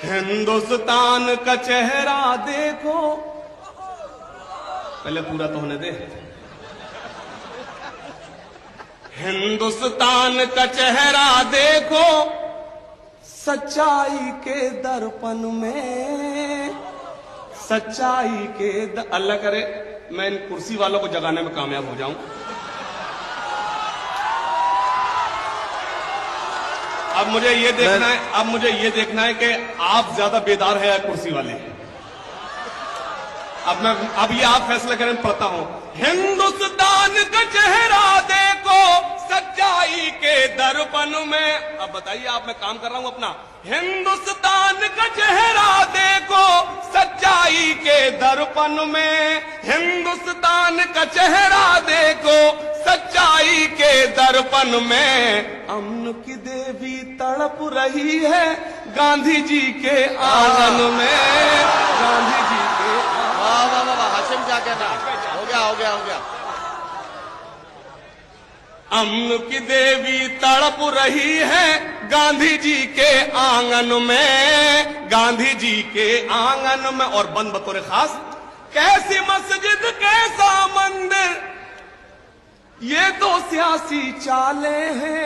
हिंदुस्तान का चेहरा देखो, पहले पूरा तो होने दे। हिंदुस्तान का चेहरा देखो, सच्चाई के दर्पण में, सच्चाई के अल्लाह करे मैं इन कुर्सी वालों को जगाने में कामयाब हो जाऊं। अब मुझे ये देखना है कि आप ज्यादा बेदार है या कुर्सी वाले। अब ये आप फैसला करें, पढ़ता हूं। हिंदुस्तान का चेहरा देखो, सच्चाई के दर्पण में। अब बताइए आप, मैं काम कर रहा हूं अपना। हिंदुस्तान का चेहरा देखो, सच्चाई के दर्पण में। हिंदुस्तान का चेहरा देखो, सच्चाई के दर्पण में। अमन की देवी तड़प रही है गांधी जी के आंगन में, गांधी जी के। वाह वाह वाह, हाशिम क्या कहना, हो गया हो गया हो गया। अमन की देवी तड़प रही है गांधी जी के आंगन में, गांधी जी के आंगन में। और बंद बतौर खास, कैसी मस्जिद कैसा मंदिर, ये तो सियासी चाले हैं।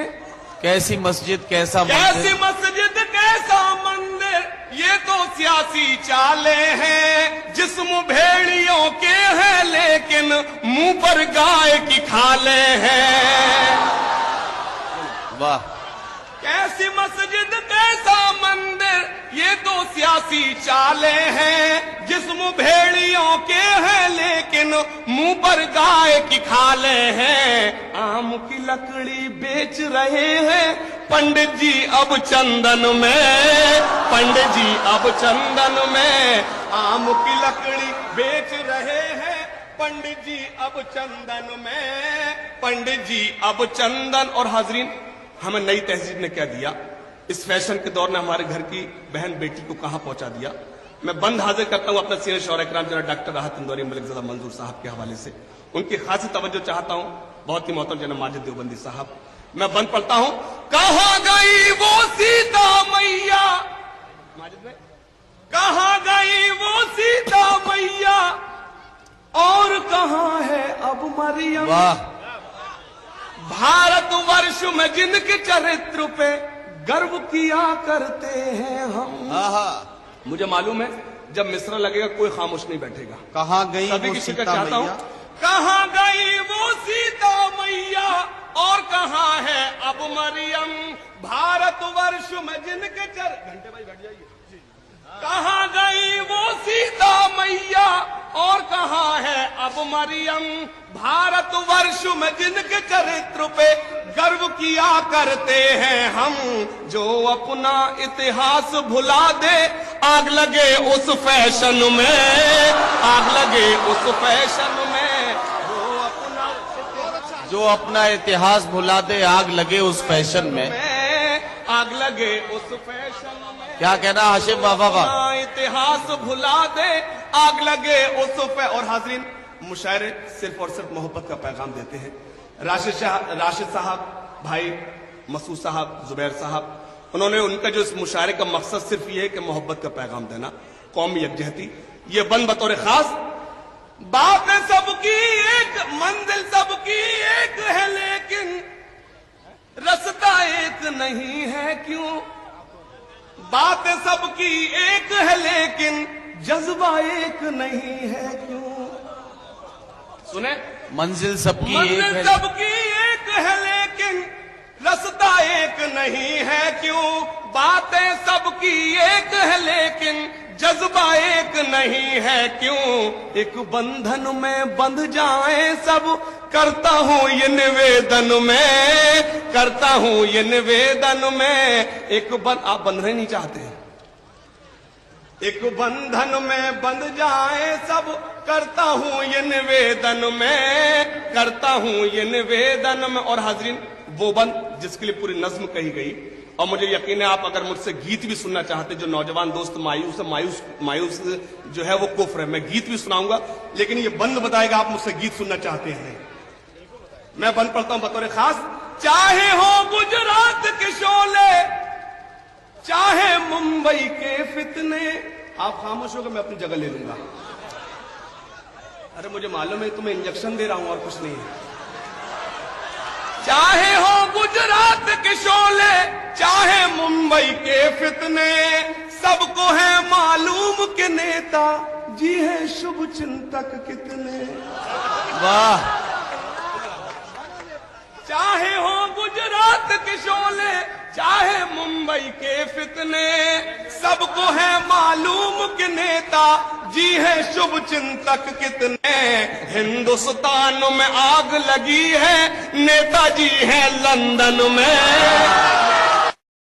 कैसी मस्जिद कैसा मंदिर, कैसी मस्जिद कैसा मंदिर, ये तो सियासी चाले हैं। जिस्म भेड़ियों के हैं लेकिन मुंह पर गाय की खाले हैं। वाह। कैसी मस्जिद कैसा मंदिर, ये तो सियासी चाले हैं। जिस्म भेड़ियों के हैं लेकिन मुंह पर गाय की खाले हैं। आम की लकड़ी बेच रहे हैं पंडित जी अब चंदन में, पंडित जी अब चंदन में। आम की लकड़ी बेच रहे हैं पंडित जी अब चंदन में, पंडित जी अब चंदन। और हाजरीन, हमें नई तहजीब ने क्या दिया, इस फैशन के दौर ने हमारे घर की बहन बेटी को कहां पहुंचा दिया। मैं बंद हाजिर करता हूं अपना सीनियर शौहरा इकराम जनाब डॉक्टर राहत इंदौरी मलिकज़ादा मंजूर साहब के हवाले से। उनकी खासी तवज्जो चाहता हूं, बहुत ही मोहतरम जनाब माजिद देवबंदी साहब। मैं बंद पढ़ता हूं। कहां गई वो सीता मैया, माजिद भाई, कहां गई वो सीता मैया, और कहां है अब मरियम। वाह। भारतवर्ष में जिनके चरित्र पे गर्व किया करते हैं हम। मुझे मालूम है जब मिसरा लगेगा कोई खामोश नहीं बैठेगा। कहां गई सभी वो की शिकत सीता चाहता हूं। मैया, कहां गई वो सीता मैया, और कहां है अब मरियम। भारतवर्ष में जिनके घंटे भाई बैठ जाइए। कहां गई वो सीता मैया, और कहां है अब मरियम। भारतवर्ष में जिनके चरित्र पे गर्व किया करते हैं हम। जो अपना इतिहास भुला दे, आग लगे उस फैशन में, आग लगे उस फैशन में। जो अपना इतिहास भुला दे, आग लगे उस फैशन में, आग लगे उस फैशन में। क्या कहना हाशिम बाबा का, इतिहास भुला दे, आग लगे उस पे। और हाजरीन, मुशायरे सिर्फ और सिर्फ मोहब्बत का पैगाम देते हैं। राशिद साहब, भाई मसूद साहब, जुबैर साहब, उन्होंने, उनका जो इस मुशायरे का मकसद सिर्फ ये है कि मोहब्बत का पैगाम देना, कौमी यकजहती। ये बंद बतौर खास, बातें सबकी एक, मंजिल सबकी एक है लेकिन रास्ता एक नहीं है क्यों। बातें सबकी एक है लेकिन जज्बा एक नहीं है क्यों। सुने, मंजिल सबकी एक मंजिल है, सबकी एक है लेकिन रास्ता एक नहीं है क्यों। बातें सबकी एक है लेकिन जज्बा एक नहीं है क्यों। एक बंधन में बंध जाएं सब, करता हूं ये निवेदन में, करता हूं ये निवेदन में। आप बंधने नहीं चाहते हैं, एक बंधन में बंध जाए सब, करता हूं ये निवेदन में, करता हूं ये निवेदन में। और हाजरीन, वो बंद जिसके लिए पूरी नज्म कही गई। और मुझे यकीन है आप अगर मुझसे गीत भी सुनना चाहते, जो नौजवान दोस्त मायूस है, मायूस जो है वो कुफ्र है, मैं गीत भी सुनाऊंगा, लेकिन ये बंद बताएगा आप मुझसे गीत सुनना चाहते हैं। मैं बंद पढ़ता हूं बतौर खास। चाहे हो गुजरात के शोले, चाहे मुंबई के फितने। आप खामोश हो गए, मैं अपनी जगह ले लूंगा। अरे मुझे मालूम है तुम्हें इंजेक्शन दे रहा हूं और कुछ नहीं है। चाहे हो गुजरात के शोले, चाहे मुंबई के फितने, सबको है मालूम कि नेता जी है शुभ चिंतक कितने। वाह। चाहे हो गुजरात के शोले, चाहे मुंबई के फितने, सबको है मालूम कि नेता जी है शुभ चिंतक कितने। हिंदुस्तान में आग लगी है, नेताजी है लंदन में।